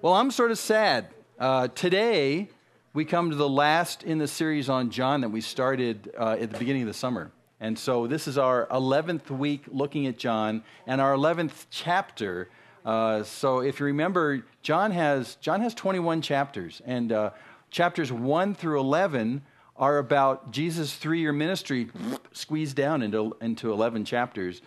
Well, I'm sort of sad. Today, we come to the last in the series on John that we started at the beginning of the summer. And so this is our 11th week looking at John and our 11th chapter. So if you remember, John has 21 chapters. And chapters 1 through 11 are about Jesus' 3-year ministry squeezed down into 11 chapters.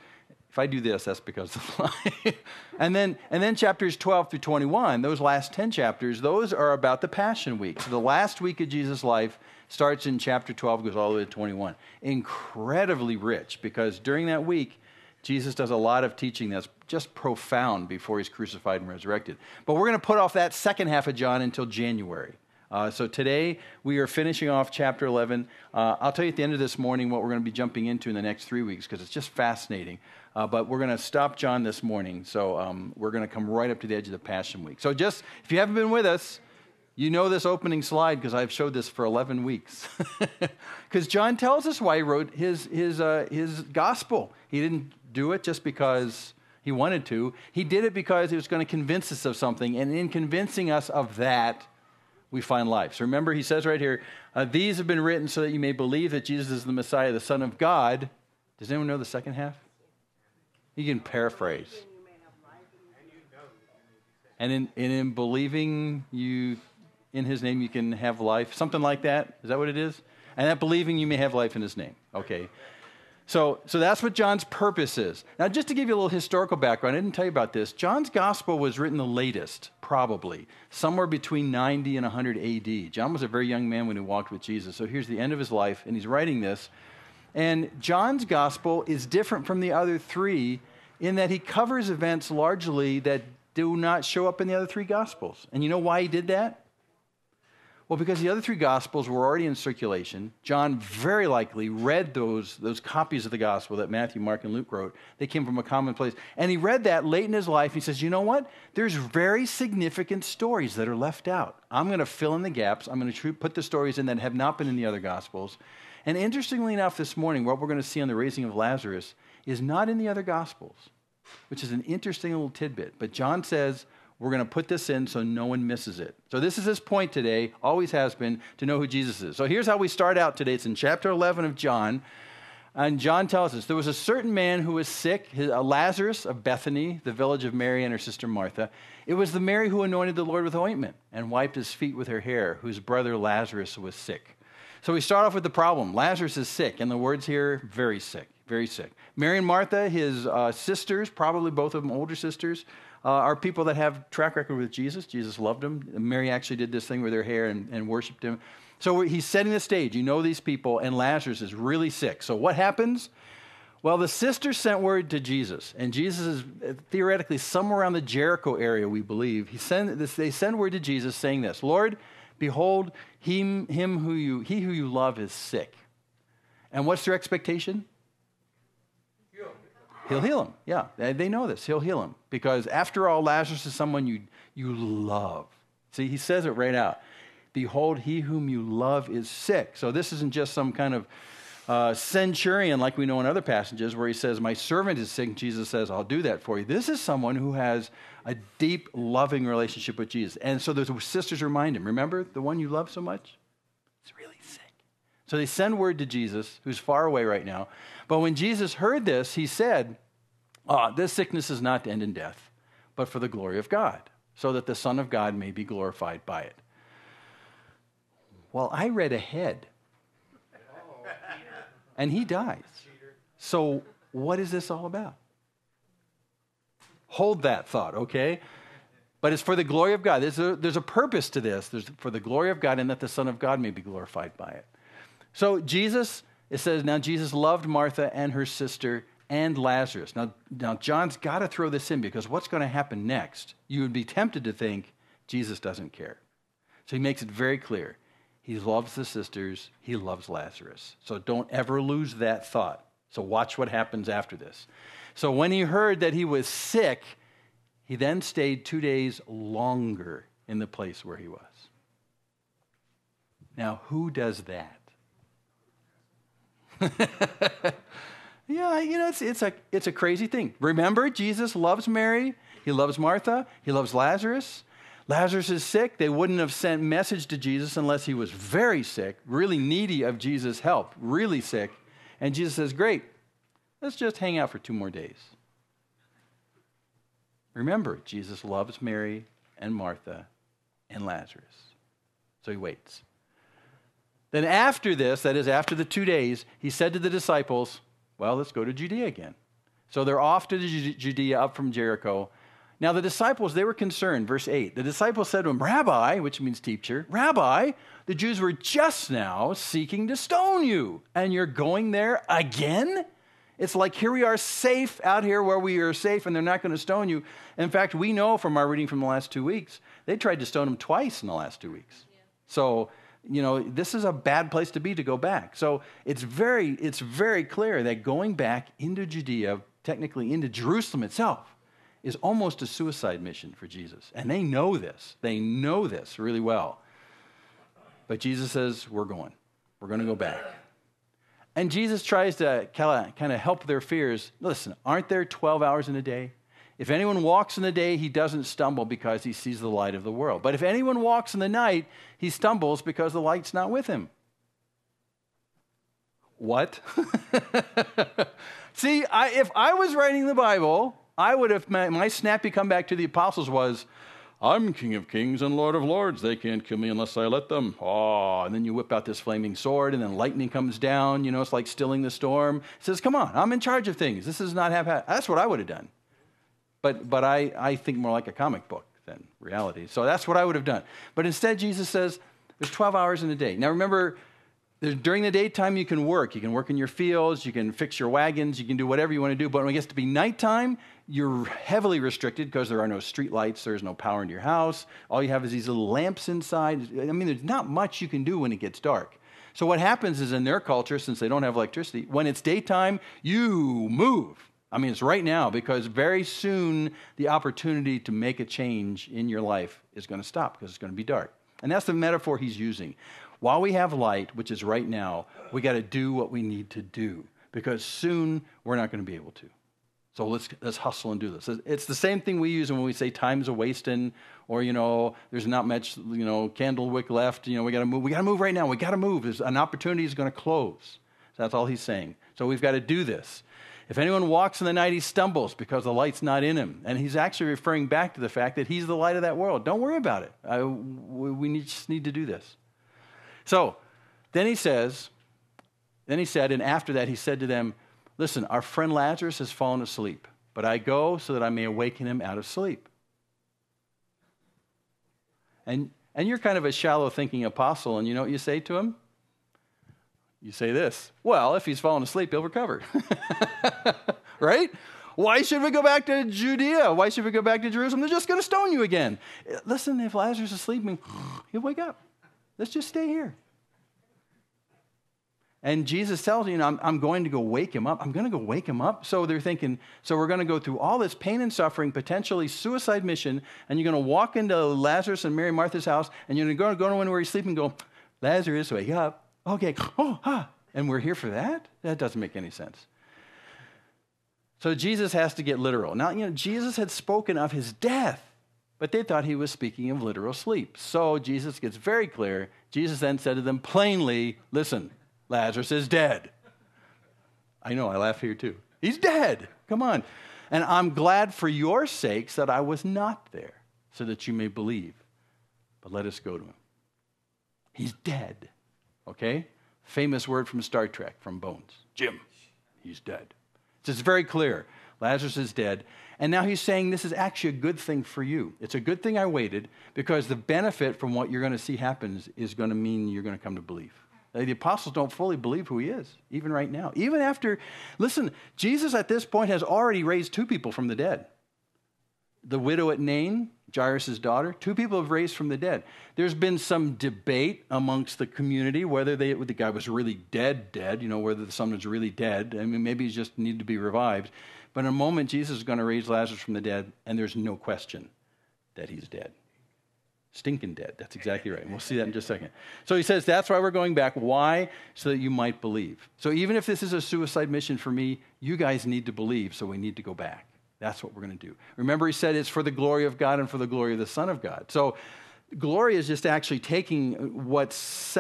If I do this, that's because of the lie. and then chapters 12 through 21, those last 10 chapters, those are about the Passion Week. So the last week of Jesus' life starts in chapter 12, goes all the way to 21. Incredibly rich, because during that week, Jesus does a lot of teaching that's just profound before he's crucified and resurrected. But we're going to put off that second half of John until January. So today, we are finishing off chapter 11. I'll tell you at the end of this morning what we're going to be jumping into in the next 3 weeks, because it's just fascinating. But we're going to stop John this morning. So we're going to come right up to the edge of the Passion Week. So just, if you haven't been with us, you know this opening slide because I've showed this for 11 weeks. Because John tells us why he wrote his gospel. He didn't do it just because he wanted to. He did it because he was going to convince us of something. And in convincing us of that, we find life. So remember, he says right here, these have been written so that you may believe that Jesus is the Messiah, the Son of God. Does anyone know the second half? You can paraphrase. And in believing you in his name, you can have life. Something like that. Is that what it is? And that believing you may have life in his name. Okay. So that's what John's purpose is. Now, just to give you a little historical background, I didn't tell you about this. John's gospel was written the latest, probably, somewhere between 90 and 100 AD. John was a very young man when he walked with Jesus. So here's the end of his life, and he's writing this. And John's gospel is different from the other three in that he covers events largely that do not show up in the other three gospels. And you know why he did that? Well, because the other three gospels were already in circulation. John very likely read those copies of the gospel that Matthew, Mark, and Luke wrote. They came from a common place. And he read that late in his life. He says, you know what? There's very significant stories that are left out. I'm going to fill in the gaps. I'm going to put the stories in that have not been in the other gospels. And interestingly enough, this morning, what we're going to see on the raising of Lazarus is not in the other gospels, which is an interesting little tidbit. But John says, we're going to put this in so no one misses it. So this is his point today, always has been, to know who Jesus is. So here's how we start out today. It's in chapter 11 of John. And John tells us, there was a certain man who was sick, Lazarus of Bethany, the village of Mary and her sister Martha. It was the Mary who anointed the Lord with ointment and wiped his feet with her hair, whose brother Lazarus was sick. So we start off with the problem. Lazarus is sick, and the words here, very sick, very sick. Mary and Martha, his sisters, probably both of them older sisters, are people that have track record with Jesus. Jesus loved them. Mary actually did this thing with her hair and worshiped him. So he's setting the stage. You know these people, and Lazarus is really sick. So what happens? Well, the sisters sent word to Jesus, and Jesus is theoretically somewhere around the Jericho area, we believe. They send word to Jesus saying this, Lord, behold, he who you love is sick. And what's their expectation? He'll heal him. Yeah, they know this. He'll heal him. Because after all, Lazarus is someone you love. See, he says it right out. Behold, he whom you love is sick. So this isn't just some kind of centurion like we know in other passages where he says, my servant is sick. Jesus says, I'll do that for you. This is someone who has a deep, loving relationship with Jesus. And so the sisters remind him, remember the one you love so much? It's really sick. So they send word to Jesus, who's far away right now. But when Jesus heard this, he said, this sickness is not to end in death, but for the glory of God, so that the Son of God may be glorified by it. Well, I read ahead, and he dies. So what is this all about? Hold that thought, okay? But it's for the glory of God. There's a purpose to this. There's for the glory of God and that the Son of God may be glorified by it. So Jesus, it says, now Jesus loved Martha and her sister and Lazarus. Now John's got to throw this in because what's going to happen next? You would be tempted to think Jesus doesn't care. So he makes it very clear. He loves the sisters. He loves Lazarus. So don't ever lose that thought. So watch what happens after this. So when he heard that he was sick, he then stayed 2 days longer in the place where he was. Now, who does that? Yeah, it's a crazy thing. Remember, Jesus loves Mary. He loves Martha. He loves Lazarus. Lazarus is sick. They wouldn't have sent message to Jesus unless he was very sick, really needy of Jesus' help, really sick. And Jesus says, great, let's just hang out for 2 more days. Remember, Jesus loves Mary and Martha and Lazarus. So he waits. Then after this, that is after the 2 days, he said to the disciples, well, let's go to Judea again. So they're off to Judea up from Jericho. Now the disciples, they were concerned. Verse 8, the disciples said to him, Rabbi, which means teacher, Rabbi, the Jews were just now seeking to stone you, and you're going there again? It's like here we are safe out here where we are safe, and they're not going to stone you. In fact, we know from our reading from the last 2 weeks, they tried to stone him twice in the last 2 weeks. Yeah. So, this is a bad place to be to go back. So it's very clear that going back into Judea, technically into Jerusalem itself, is almost a suicide mission for Jesus. And they know this. They know this really well. But Jesus says, we're going. We're going to go back. And Jesus tries to kind of help their fears. Listen, aren't there 12 hours in a day? If anyone walks in the day, he doesn't stumble because he sees the light of the world. But if anyone walks in the night, he stumbles because the light's not with him. What? See, if I was writing the Bible, I would have, my snappy comeback to the apostles was, I'm King of Kings and Lord of Lords. They can't kill me unless I let them. Oh, and then you whip out this flaming sword, and then lightning comes down. It's like stilling the storm. It says, come on, I'm in charge of things. This is not haphazard. That's what I would have done. But I think more like a comic book than reality. So that's what I would have done. But instead, Jesus says, there's 12 hours in a day. Now remember, during the daytime, you can work. You can work in your fields. You can fix your wagons. You can do whatever you want to do. But when it gets to be nighttime, you're heavily restricted because there are no street lights. There's no power in your house. All you have is these little lamps inside. I mean, there's not much you can do when it gets dark. So what happens is in their culture, since they don't have electricity, when it's daytime, you move. I mean, it's right now because very soon the opportunity to make a change in your life is going to stop because it's going to be dark. And that's the metaphor he's using. While we have light, which is right now, we got to do what we need to do because soon we're not going to be able to. So let's hustle and do this. It's the same thing we use when we say time's a wasting, or there's not much candle wick left. We got to move. We got to move right now. We got to move. There's an opportunity is going to close. So that's all he's saying. So we've got to do this. If anyone walks in the night, he stumbles because the light's not in him. And he's actually referring back to the fact that he's the light of that world. Don't worry about it. We just need to do this. So then he said, and after that he said to them, listen, our friend Lazarus has fallen asleep, but I go so that I may awaken him out of sleep. And you're kind of a shallow thinking apostle, and you know what you say to him? You say this, well, if he's fallen asleep, he'll recover. Right? Why should we go back to Judea? Why should we go back to Jerusalem? They're just going to stone you again. Listen, if Lazarus is sleeping, he'll wake up. Let's just stay here. And Jesus tells you, I'm going to go wake him up. I'm going to go wake him up. So they're thinking, so we're going to go through all this pain and suffering, potentially suicide mission, and you're going to walk into Lazarus and Mary and Martha's house, and you're going to go to where he's sleeping and go, Lazarus, wake up. Okay, and we're here for that? That doesn't make any sense. So Jesus has to get literal. Now, Jesus had spoken of his death, but they thought he was speaking of literal sleep. So Jesus gets very clear. Jesus then said to them plainly, listen, Lazarus is dead. I know, I laugh here too. He's dead. Come on. And I'm glad for your sakes that I was not there, so that you may believe. But let us go to him. He's dead. Okay? Famous word from Star Trek, from Bones. Jim, he's dead. So it's very clear. Lazarus is dead. And now he's saying this is actually a good thing for you. It's a good thing I waited because the benefit from what you're going to see happens is going to mean you're going to come to believe. The apostles don't fully believe who he is, even right now. Even after, listen, Jesus at this point has already raised 2 people from the dead. The widow at Nain, Jairus' daughter, 2 people have raised from the dead. There's been some debate amongst the community whether the guy was really dead, whether the son was really dead. I mean, maybe he just needed to be revived. But in a moment, Jesus is going to raise Lazarus from the dead, and there's no question that he's dead. Stinking dead. That's exactly right. And we'll see that in just a second. So he says, that's why we're going back. Why? So that you might believe. So even if this is a suicide mission for me, you guys need to believe, so we need to go back. That's what we're going to do. Remember, he said it's for the glory of God and for the glory of the Son of God. So glory is just actually taking what's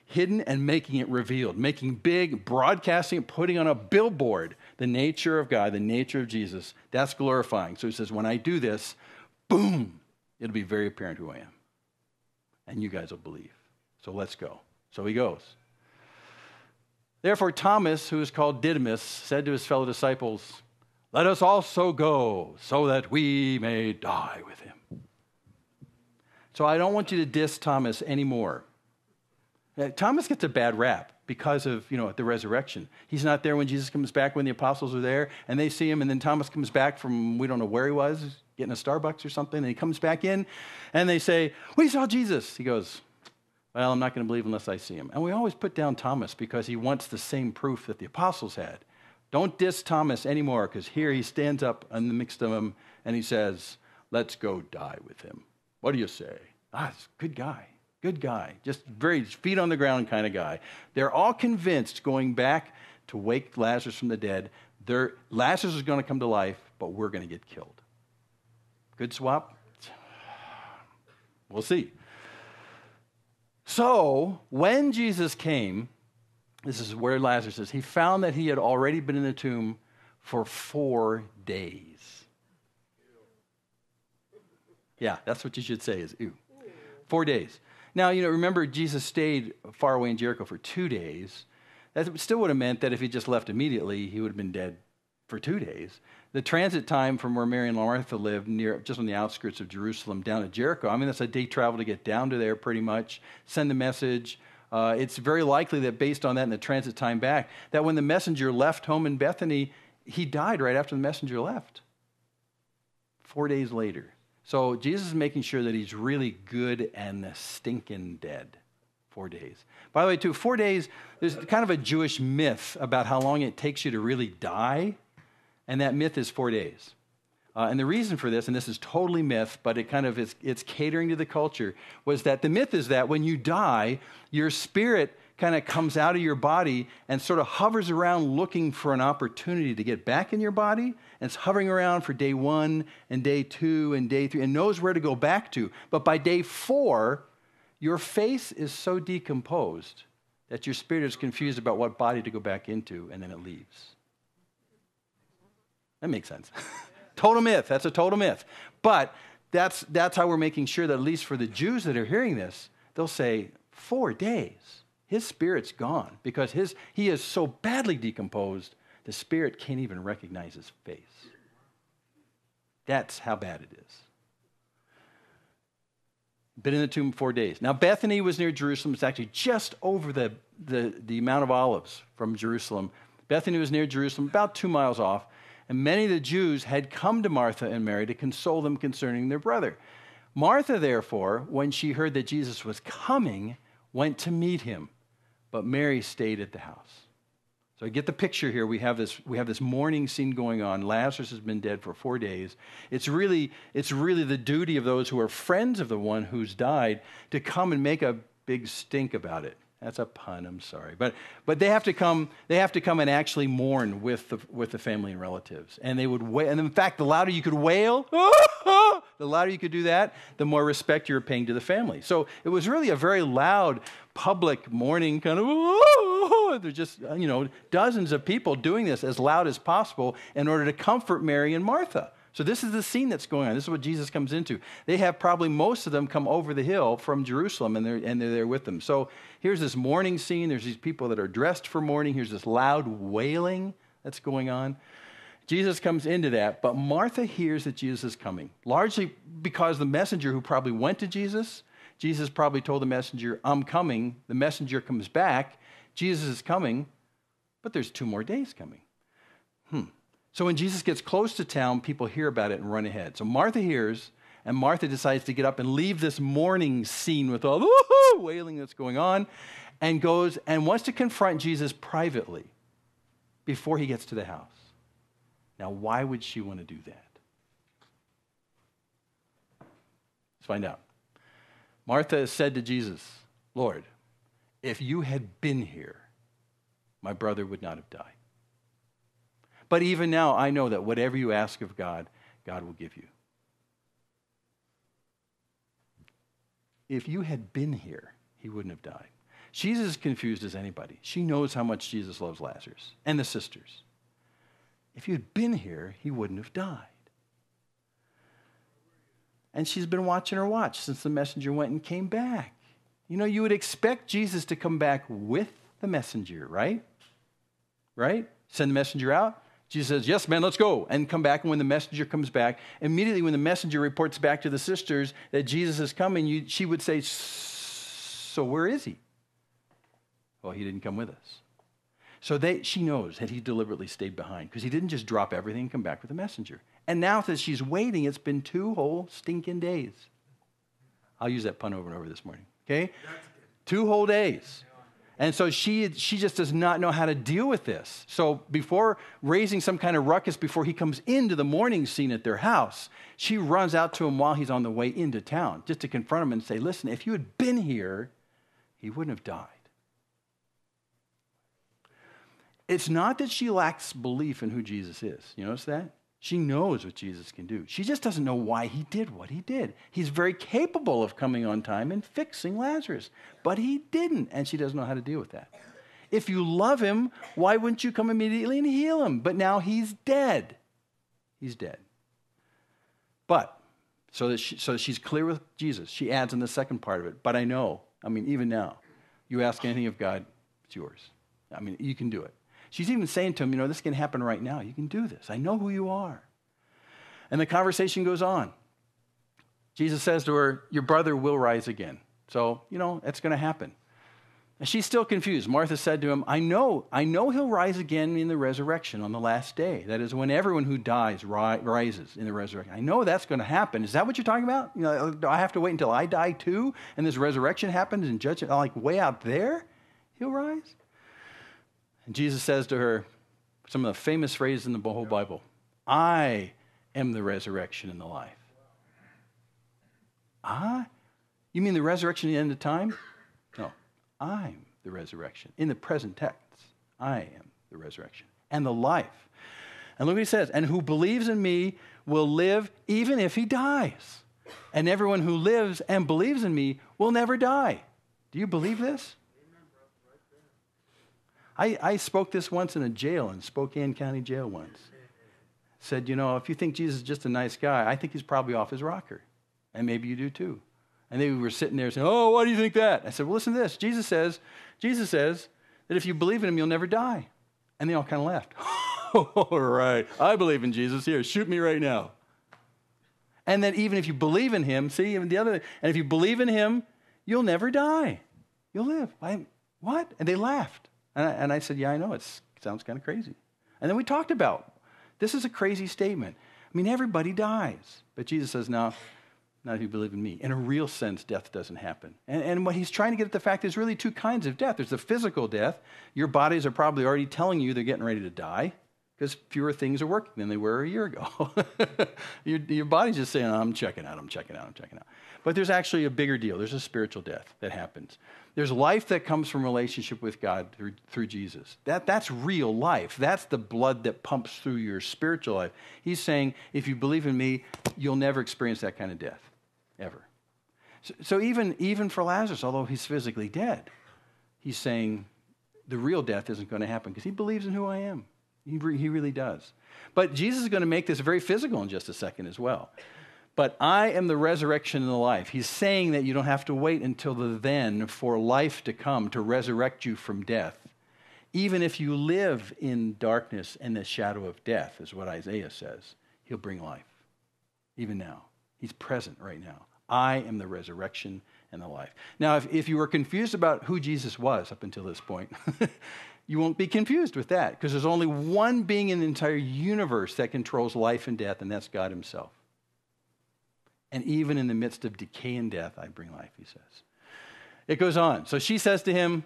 hidden and making it revealed, making big, broadcasting it, putting on a billboard the nature of God, the nature of Jesus. That's glorifying. So he says, when I do this, boom, it'll be very apparent who I am. And you guys will believe. So let's go. So he goes. Therefore, Thomas, who is called Didymus, said to his fellow disciples, let us also go so that we may die with him. So I don't want you to diss Thomas anymore. Thomas gets a bad rap because of, the resurrection. He's not there when Jesus comes back, when the apostles are there, and they see him, and then Thomas comes back from, we don't know where he was, getting a Starbucks or something, and he comes back in, and they say, we saw Jesus. He goes, well, I'm not going to believe unless I see him. And we always put down Thomas because he wants the same proof that the apostles had. Don't diss Thomas anymore, because here he stands up in the midst of them, and he says, let's go die with him. What do you say? It's a good guy. Good guy. Just very feet on the ground kind of guy. They're all convinced, going back to wake Lazarus from the dead, Lazarus is going to come to life, but we're going to get killed. Good swap? We'll see. So, when Jesus came, this is where Lazarus is, he found that he had already been in the tomb for 4 days. Yeah, that's what you should say is, ew. 4 days. Now, remember, Jesus stayed far away in Jericho for 2 days. That still would have meant that if he just left immediately, he would have been dead for 2 days. The transit time from where Mary and Martha lived, just on the outskirts of Jerusalem, down to Jericho, that's a day travel to get down to there pretty much, send the message. It's very likely that based on that and the transit time back, that when the messenger left home in Bethany, he died right after the messenger left. 4 days later. So Jesus is making sure that he's really good and stinking dead. 4 days. By the way, too, 4 days, there's kind of a Jewish myth about how long it takes you to really die, and that myth is 4 days. And the reason for this, and this is totally myth, but it's catering to the culture, was that the myth is that when you die, your spirit kind of comes out of your body and sort of hovers around looking for an opportunity to get back in your body. And it's hovering around for day 1 and day 2 and day 3 and knows where to go back to. But by day 4, your face is so decomposed that your spirit is confused about what body to go back into, and then it leaves. That makes sense. Total myth. That's a total myth. But that's how we're making sure that at least for the Jews that are hearing this, they'll say, 4 days. His spirit's gone because he is so badly decomposed, the spirit can't even recognize his face. That's how bad it is. Been in the tomb 4 days. Now, Bethany was near Jerusalem. It's actually just over the Mount of Olives from Jerusalem. Bethany was near Jerusalem, about 2 miles off. And many of the Jews had come to Martha and Mary to console them concerning their brother. Martha, therefore, when she heard that Jesus was coming, went to meet him. But Mary stayed at the house. So get the picture here. We have this mourning scene going on. Lazarus has been dead for 4 days. It's really the duty of those who are friends of the one who's died to come and make a big stink about it. That's a pun. I'm sorry, but they have to come. They have to come and actually mourn with the family and relatives. And they would wail. And in fact, the louder you could wail, the louder you could do that, the more respect you're paying to the family. So it was really a very loud public mourning kind of. There's just dozens of people doing this as loud as possible in order to comfort Mary and Martha. So this is the scene that's going on. This is what Jesus comes into. They have probably most of them come over the hill from Jerusalem, and they're there with them. So here's this mourning scene. There's these people that are dressed for mourning. Here's this loud wailing that's going on. Jesus comes into that, but Martha hears that Jesus is coming, largely because the messenger who probably went to Jesus probably told the messenger, I'm coming. The messenger comes back. Jesus is coming, but there's 2 more days coming. So when Jesus gets close to town, people hear about it and run ahead. So Martha hears, and Martha decides to get up and leave this mourning scene with all the wailing that's going on, and goes and wants to confront Jesus privately before he gets to the house. Now, why would she want to do that? Let's find out. Martha said to Jesus, Lord, if you had been here, my brother would not have died. But even now, I know that whatever you ask of God, God will give you. If you had been here, he wouldn't have died. She's as confused as anybody. She knows how much Jesus loves Lazarus and the sisters. If you had been here, he wouldn't have died. And she's been watching her watch since the messenger went and came back. You know, you would expect Jesus to come back with the messenger, right? Right? Send the messenger out. Jesus says, yes, man, let's go. And come back. And when the messenger comes back, immediately when the messenger reports back to the sisters that Jesus is coming, she would say, so where is he? Well, he didn't come with us. So she knows that he deliberately stayed behind because he didn't just drop everything and come back with a messenger. And now that she's waiting, it's been 2 whole stinking days. I'll use that pun over and over this morning, okay? 2 whole days. And so she just does not know how to deal with this. So before raising some kind of ruckus, before he comes into the morning scene at their house, she runs out to him while he's on the way into town just to confront him and say, listen, if you had been here, he wouldn't have died. It's not that she lacks belief in who Jesus is. You notice that? She knows what Jesus can do. She just doesn't know why he did what he did. He's very capable of coming on time and fixing Lazarus, but he didn't, and she doesn't know how to deal with that. If you love him, why wouldn't you come immediately and heal him? But now he's dead. He's dead. But, so she's clear with Jesus. She adds in the second part of it, but I know, even now, you ask anything of God, it's yours. You can do it. She's even saying to him, this can happen right now. You can do this. I know who you are. And the conversation goes on. Jesus says to her, your brother will rise again. So, that's going to happen. And she's still confused. Martha said to him, I know he'll rise again in the resurrection on the last day. That is when everyone who dies rises in the resurrection. I know that's going to happen. Is that what you're talking about? Do I have to wait until I die too? And this resurrection happens and judgment, like way out there, he'll rise? And Jesus says to her, some of the famous phrases in the whole Bible, I am the resurrection and the life. You mean the resurrection at the end of time? No, I'm the resurrection. In the present text, I am the resurrection and the life. And look what he says, and who believes in me will live even if he dies. And everyone who lives and believes in me will never die. Do you believe this? I spoke this once in a jail, in Spokane County Jail once. Said, if you think Jesus is just a nice guy, I think he's probably off his rocker. And maybe you do too. And they were sitting there saying, oh, why do you think that? I said, well, listen to this. Jesus says that if you believe in him, you'll never die. And they all kind of laughed. All right, I believe in Jesus. Here, shoot me right now. And then even if you believe in him, and if you believe in him, you'll never die. You'll live. What? And they laughed. And I said, yeah, I know. It sounds kind of crazy. And then we talked about, this is a crazy statement. Everybody dies. But Jesus says, no, not if you believe in me. In a real sense, death doesn't happen. And what he's trying to get at the fact is really 2 kinds of death. There's the physical death. Your bodies are probably already telling you they're getting ready to die because fewer things are working than they were a year ago. your body's just saying, I'm checking out. But there's actually a bigger deal. There's a spiritual death that happens. There's life that comes from relationship with God through Jesus. That's real life. That's the blood that pumps through your spiritual life. He's saying, if you believe in me, you'll never experience that kind of death, ever. So even for Lazarus, although he's physically dead, he's saying the real death isn't going to happen because he believes in who I am. He really does. But Jesus is going to make this very physical in just a second as well. But I am the resurrection and the life. He's saying that you don't have to wait until the then for life to come to resurrect you from death. Even if you live in darkness and the shadow of death, is what Isaiah says, he'll bring life. Even now. He's present right now. I am the resurrection and the life. Now, if you were confused about who Jesus was up until this point, you won't be confused with that because there's only one being in the entire universe that controls life and death, and that's God himself. And even in the midst of decay and death, I bring life, he says. It goes on. So she says to him,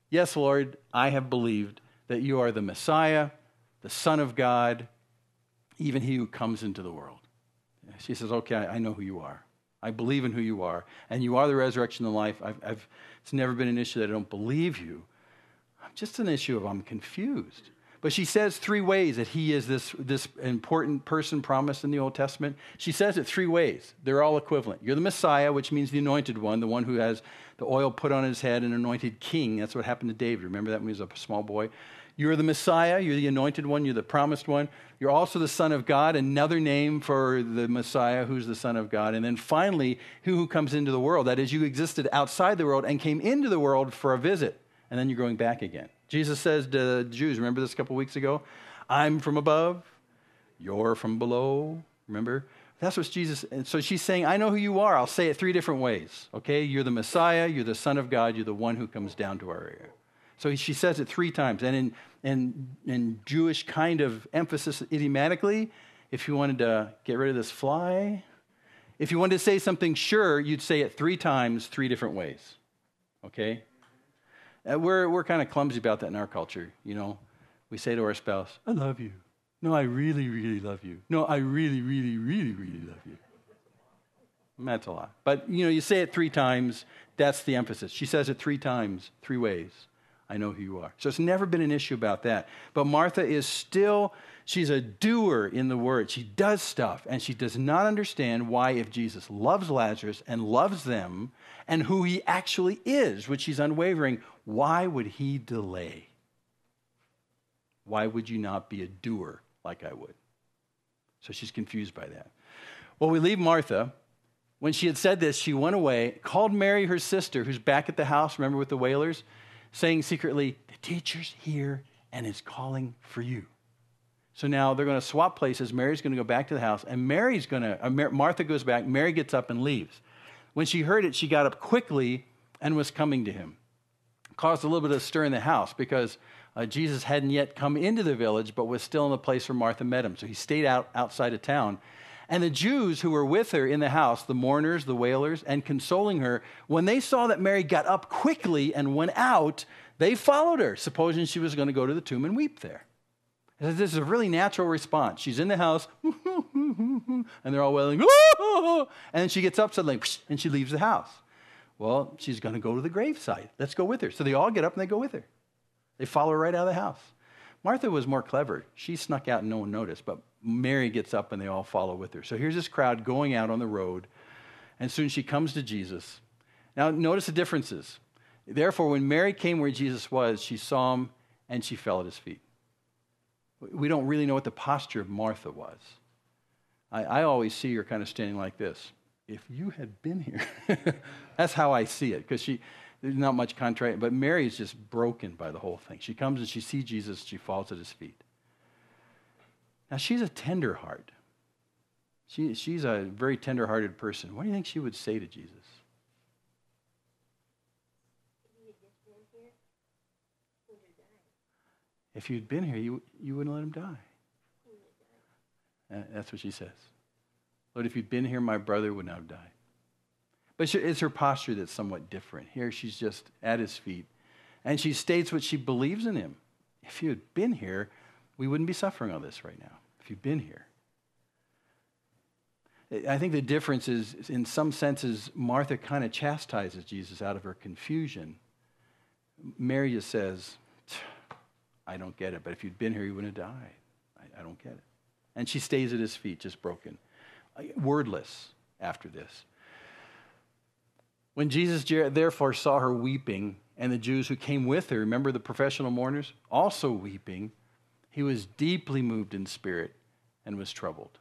yes, Lord, I have believed that you are the Messiah, the Son of God, even he who comes into the world. She says, okay, I know who you are. I believe in who you are. And you are the resurrection and the life. It's never been an issue that I don't believe you. Just an issue of I'm confused. But she says three ways that he is this important person promised in the Old Testament. She says it three ways. They're all equivalent. You're the Messiah, which means the anointed one, the one who has the oil put on his head, an anointed king. That's what happened to David. Remember that when he was a small boy? You're the Messiah. You're the anointed one. You're the promised one. You're also the Son of God, another name for the Messiah who's the Son of God. And then finally, who comes into the world. That is, you existed outside the world and came into the world for a visit. And then you're going back again. Jesus says to the Jews, remember this a couple weeks ago? I'm from above. You're from below. Remember? That's what Jesus, and so she's saying, I know who you are. I'll say it three different ways. Okay? You're the Messiah. You're the Son of God. You're the one who comes down to our area. So she says it three times. And in Jewish kind of emphasis idiomatically, if you wanted to get rid of this fly, if you wanted to say something sure, you'd say it three times, three different ways. Okay? We're kind of clumsy about that in our culture, you know. We say to our spouse, I love you. No, I really, really love you. No, I really, really, really, really love you. And that's a lot. But, you know, you say it three times, that's the emphasis. She says it three times, three ways. I know who you are. So it's never been an issue about that. But Martha is still, she's a doer in the word. She does stuff, and she does not understand why, if Jesus loves Lazarus and loves them and who he actually is, which she's unwavering, why would he delay? Why would you not be a doer like I would? So she's confused by that. Well, we leave Martha. When she had said this, she went away, called Mary, her sister, who's back at the house, remember with the wailers, saying secretly, the teacher's here and is calling for you. So now they're going to swap places. Mary's going to go back to the house, and Martha goes back. Mary gets up and leaves. When she heard it, she got up quickly and was coming to him. Caused a little bit of stir in the house because Jesus hadn't yet come into the village, but was still in the place where Martha met him. So he stayed outside of town. And the Jews who were with her in the house, the mourners, the wailers, and consoling her, when they saw that Mary got up quickly and went out, they followed her, supposing she was going to go to the tomb and weep there. And this is a really natural response. She's in the house, and they're all wailing, and then she gets up suddenly, and she leaves the house. Well, she's going to go to the gravesite. Let's go with her. So they all get up and they go with her. They follow her right out of the house. Martha was more clever. She snuck out and no one noticed, but Mary gets up and they all follow with her. So here's this crowd going out on the road, and soon she comes to Jesus. Now, notice the differences. Therefore, when Mary came where Jesus was, she saw him and she fell at his feet. We don't really know what the posture of Martha was. I always see her kind of standing like this. If you had been here. That's how I see it, because there's not much contrite, but Mary is just broken by the whole thing. She comes and she sees Jesus, she falls at his feet. Now, she's a tender heart. She's a very tender-hearted person. What do you think she would say to Jesus? If you'd been here, you wouldn't let him die. That's what she says. Lord, if you'd been here, my brother would not have died. But it's her posture that's somewhat different. Here, she's just at his feet. And she states what she believes in him. If you had been here, we wouldn't be suffering all this right now. If you'd been here. I think the difference is, in some senses, Martha kind of chastises Jesus out of her confusion. Mary just says, I don't get it. But if you'd been here, you wouldn't have died. I don't get it. And she stays at his feet, just broken. Wordless after this. When Jesus therefore saw her weeping, and the Jews who came with her, remember the professional mourners, also weeping, he was deeply moved in spirit and was troubled.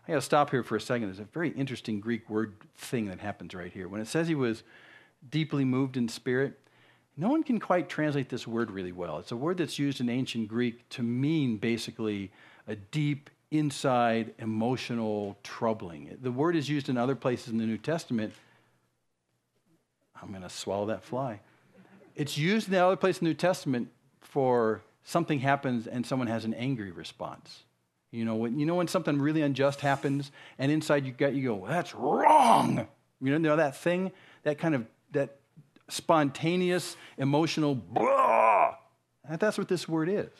I got to stop here for a second. There's a very interesting Greek word thing that happens right here. When it says he was deeply moved in spirit, no one can quite translate this word really well. It's a word that's used in ancient Greek to mean basically a deep, inside, emotional troubling. The word is used in other places in the New Testament. I'm going to swallow that fly. It's used in the other place in the New Testament for something happens and someone has an angry response. You know when something really unjust happens and inside you go, that's wrong. You know that thing, that spontaneous, emotional, blah. That's what this word is.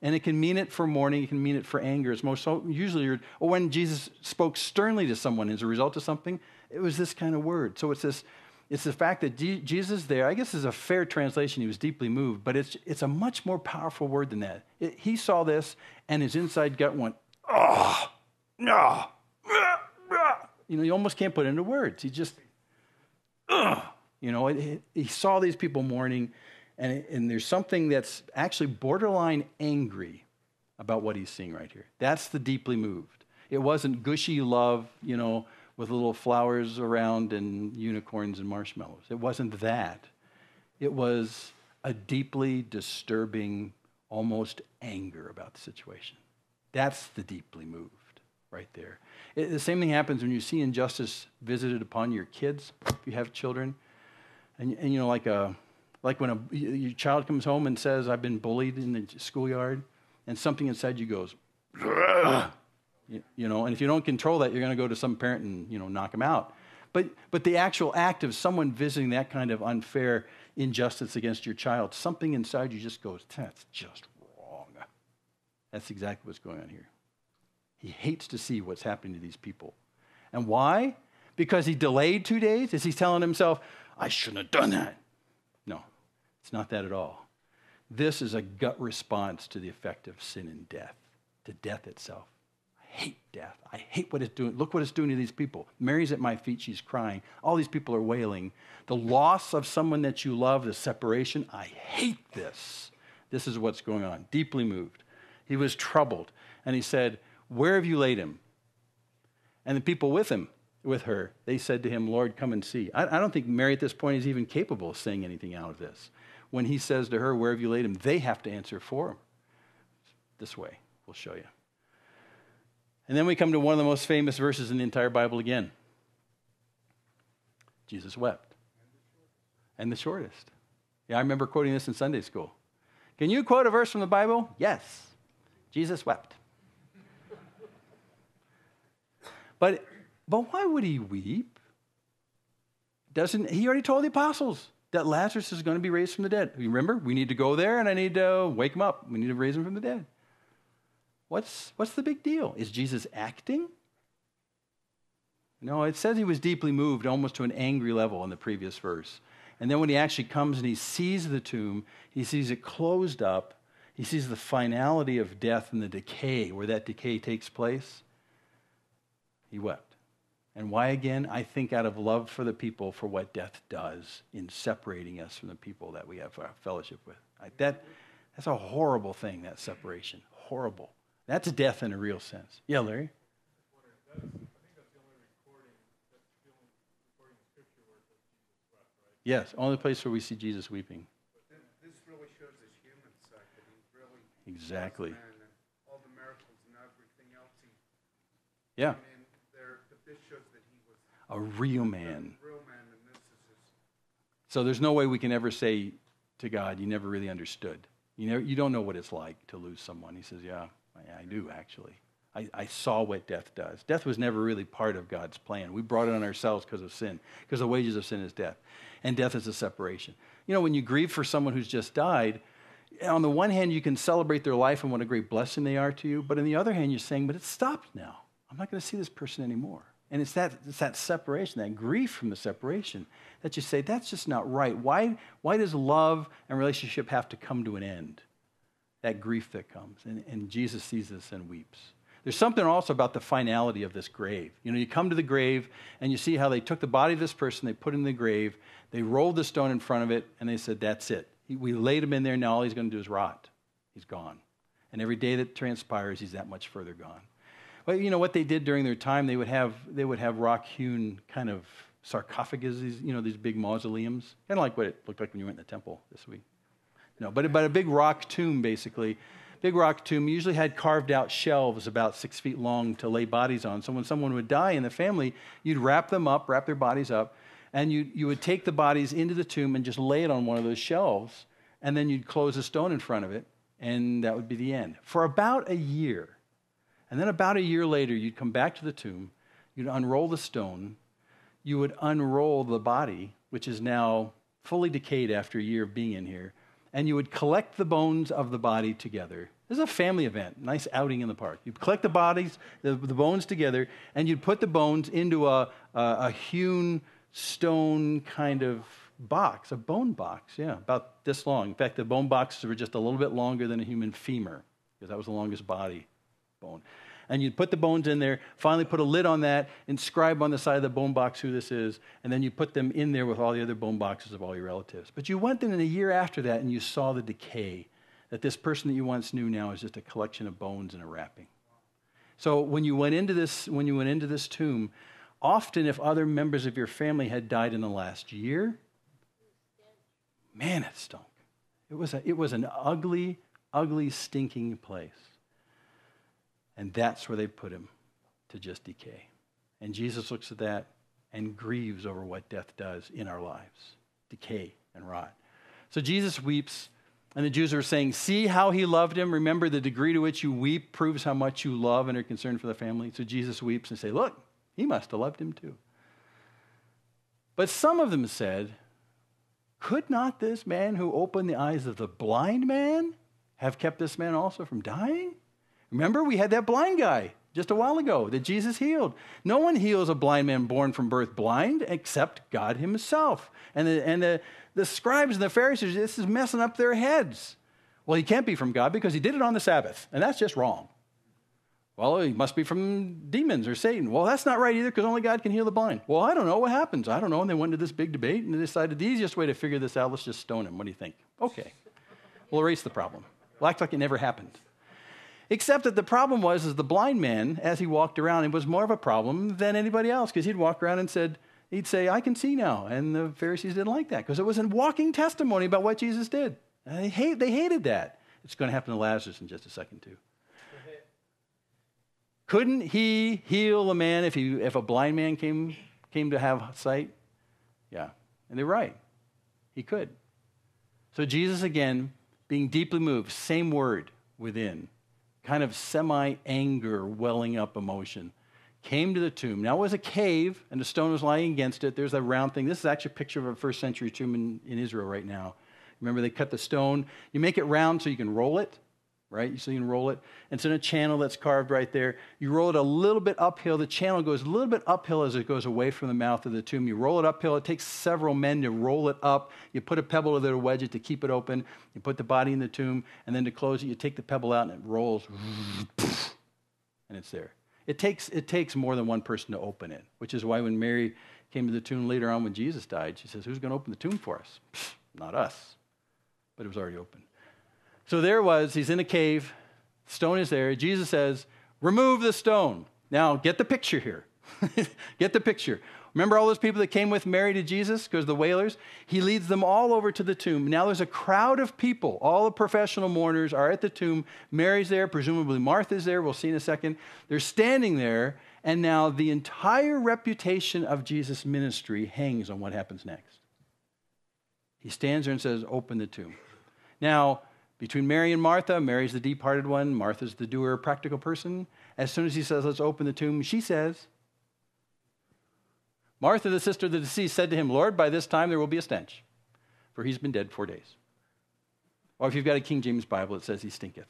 And it can mean it for mourning, it can mean it for anger. It's usually, or when Jesus spoke sternly to someone as a result of something, it was this kind of word. So it's this It's the fact that Jesus there, I guess is a fair translation, he was deeply moved, but it's a much more powerful word than that. He saw this, and his inside gut went, oh, no. You almost can't put it into words. He just, he saw these people mourning, and there's something that's actually borderline angry about what he's seeing right here. That's the deeply moved. It wasn't gushy love, with little flowers around and unicorns and marshmallows. It wasn't that. It was a deeply disturbing, almost anger about the situation. That's the deeply moved right there. The same thing happens when you see injustice visited upon your kids, if you have children. And like when your child comes home and says, I've been bullied in the schoolyard, and something inside you goes, ugh. And if you don't control that, you're going to go to some parent and, knock them out. But the actual act of someone visiting that kind of unfair injustice against your child, something inside you just goes, that's just wrong. That's exactly what's going on here. He hates to see what's happening to these people. And why? Because he delayed 2 days? Is he telling himself, I shouldn't have done that? No, it's not that at all. This is a gut response to the effect of sin and death, to death itself. I hate death. I hate what it's doing. Look what it's doing to these people. Mary's at my feet. She's crying. All these people are wailing. The loss of someone that you love, the separation, I hate this. This is what's going on. Deeply moved. He was troubled. And he said, where have you laid him? And the people with her, they said to him, Lord, come and see. I don't think Mary at this point is even capable of saying anything out of this. When he says to her, where have you laid him? They have to answer for him. This way, we'll show you. And then we come to one of the most famous verses in the entire Bible again. Jesus wept. And the shortest. Yeah, I remember quoting this in Sunday school. Can you quote a verse from the Bible? Yes. Jesus wept. But why would he weep? He already told the apostles that Lazarus is going to be raised from the dead. You remember? We need to go there and I need to wake him up. We need to raise him from the dead. What's the big deal? Is Jesus acting? No, it says he was deeply moved almost to an angry level in the previous verse. And then when he actually comes and he sees the tomb, he sees it closed up. He sees the finality of death and the decay, where that decay takes place. He wept. And why again? I think out of love for the people, for what death does in separating us from the people that we have fellowship with. That's a horrible thing, that separation. Horrible. That's death in a real sense. Yeah, Larry? I think that's the only recording in Scripture where it says Jesus wept, right? Yes, only place where we see Jesus weeping. But this really shows his human side, that he really Exactly. was man, and all the miracles and everything else. Yeah. But this shows that he was A real man. a real man, and this is his. So there's no way we can ever say to God, you never really understood. You don't know what it's like to lose someone. He says, yeah, I do actually. I saw what death does. Death was never really part of God's plan. We brought it on ourselves because of sin, because the wages of sin is death. And death is a separation. When you grieve for someone who's just died, on the one hand, you can celebrate their life and what a great blessing they are to you. But on the other hand, you're saying, but it's stopped now. I'm not going to see this person anymore. And it's that separation, that grief from the separation, that you say, that's just not right. Why does love and relationship have to come to an end? That grief that comes. And Jesus sees this and weeps. There's something also about the finality of this grave. You come to the grave and you see how they took the body of this person, they put it in the grave, they rolled the stone in front of it, and they said, that's it. We laid him in there, now all he's going to do is rot. He's gone. And every day that transpires, he's that much further gone. Well, what they did during their time, they would have rock-hewn kind of sarcophaguses, these big mausoleums, kind of like what it looked like when you went in the temple this week. No, but a big rock tomb, basically. Big rock tomb usually had carved out shelves about 6 feet long to lay bodies on. So when someone would die in the family, you'd wrap their bodies up, and you would take the bodies into the tomb and just lay it on one of those shelves, and then you'd close a stone in front of it, and that would be the end. For about a year. And then about a year later, you'd come back to the tomb, you'd unroll the stone, you would unroll the body, which is now fully decayed after a year of being in here, and you would collect the bones of the body together. This is a family event, nice outing in the park. You'd collect the bones together, and you'd put the bones into a hewn stone kind of box, a bone box, yeah, about this long. In fact, the bone boxes were just a little bit longer than a human femur, because that was the longest body bone. And you'd put the bones in there, finally put a lid on that, inscribe on the side of the bone box who this is, and then you put them in there with all the other bone boxes of all your relatives. But you went in a year after that and you saw the decay, that this person that you once knew now is just a collection of bones and a wrapping. So when you went into this tomb, often if other members of your family had died in the last year, man, it stunk. It was an ugly, ugly, stinking place. And that's where they put him, to just decay. And Jesus looks at that and grieves over what death does in our lives, decay and rot. So Jesus weeps, and the Jews are saying, see how he loved him? Remember, the degree to which you weep proves how much you love and are concerned for the family. So Jesus weeps and say, look, he must have loved him too. But some of them said, could not this man who opened the eyes of the blind man have kept this man also from dying? Remember, we had that blind guy just a while ago that Jesus healed. No one heals a blind man born from birth blind except God himself. And the scribes and the Pharisees, this is messing up their heads. Well, he can't be from God because he did it on the Sabbath, and that's just wrong. Well, he must be from demons or Satan. Well, that's not right either because only God can heal the blind. Well, I don't know what happens. I don't know. And they went into this big debate and they decided the easiest way to figure this out, let's just stone him. What do you think? Okay. We'll erase the problem. We'll act like it never happened. Except that the problem was the blind man, as he walked around, it was more of a problem than anybody else because he'd walk around and he'd say, I can see now. And the Pharisees didn't like that because it was a walking testimony about what Jesus did. And they hated that. It's going to happen to Lazarus in just a second too. Couldn't he heal a man if a blind man came to have sight? Yeah, and they're right. He could. So Jesus, again, being deeply moved, same word within, kind of semi-anger, welling up emotion, came to the tomb. Now it was a cave, and the stone was lying against it. There's a round thing. This is actually a picture of a first century tomb in Israel right now. Remember, they cut the stone. You make it round so you can roll it, right? So you can roll it. And it's in a channel that's carved right there. You roll it a little bit uphill. The channel goes a little bit uphill as it goes away from the mouth of the tomb. You roll it uphill. It takes several men to roll it up. You put a pebble there to wedge it to keep it open. You put the body in the tomb, and then to close it, you take the pebble out, and it rolls, and it's there. It takes more than one person to open it, which is why when Mary came to the tomb later on when Jesus died, she says, who's going to open the tomb for us? Not us. But it was already open. So there was, he's in a cave, stone is there. Jesus says, remove the stone. Now, get the picture here. Get the picture. Remember all those people that came with Mary to Jesus because the wailers? He leads them all over to the tomb. Now there's a crowd of people. All the professional mourners are at the tomb. Mary's there. Presumably Martha's there. We'll see in a second. They're standing there. And now the entire reputation of Jesus' ministry hangs on what happens next. He stands there and says, open the tomb. Now, between Mary and Martha, Mary's the deep-hearted one, Martha's the doer, practical person. As soon as he says, let's open the tomb, she says, Martha, the sister of the deceased, said to him, Lord, by this time there will be a stench, for he's been dead 4 days. Or if you've got a King James Bible, it says he stinketh.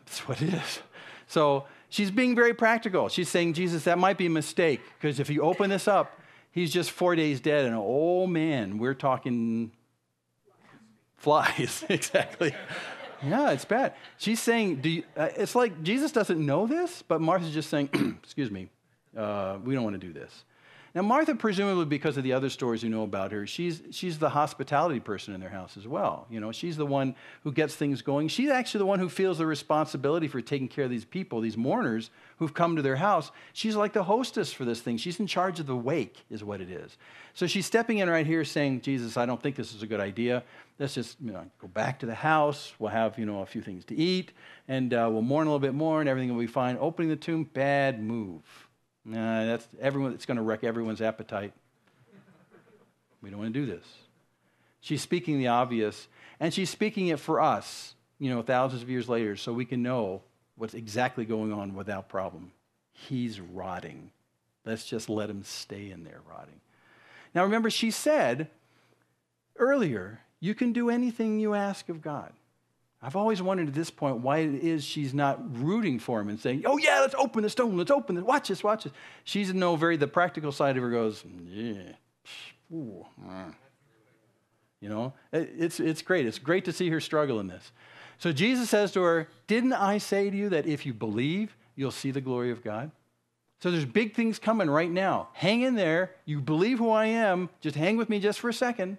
That's what it is. So she's being very practical. She's saying, Jesus, that might be a mistake, because if you open this up, he's just 4 days dead, and oh man, we're talking flies. Exactly. Yeah, it's bad. She's saying, it's like Jesus doesn't know this, but Martha's just saying, excuse me, we don't want to do this. Now, Martha, presumably because of the other stories you know about her, she's the hospitality person in their house as well. You know, she's the one who gets things going. She's actually the one who feels the responsibility for taking care of these people, these mourners who've come to their house. She's like the hostess for this thing. She's in charge of the wake, is what it is. So she's stepping in right here saying, Jesus, I don't think this is a good idea. Let's just go back to the house. We'll have a few things to eat, and we'll mourn a little bit more, and everything will be fine. Opening the tomb, bad move. That's everyone. It's going to wreck everyone's appetite. We don't want to do this. She's speaking the obvious, and she's speaking it for us, thousands of years later, so we can know what's exactly going on without problem. He's rotting. Let's just let him stay in there rotting. Now remember, she said earlier, you can do anything you ask of God. I've always wondered at this point why it is she's not rooting for him and saying, oh yeah, let's open the stone, let's open it, watch this, watch this. She's the practical side of her goes, yeah, ooh, you know, it's great. It's great to see her struggle in this. So Jesus says to her, didn't I say to you that if you believe, you'll see the glory of God? So there's big things coming right now. Hang in there. You believe who I am. Just hang with me just for a second,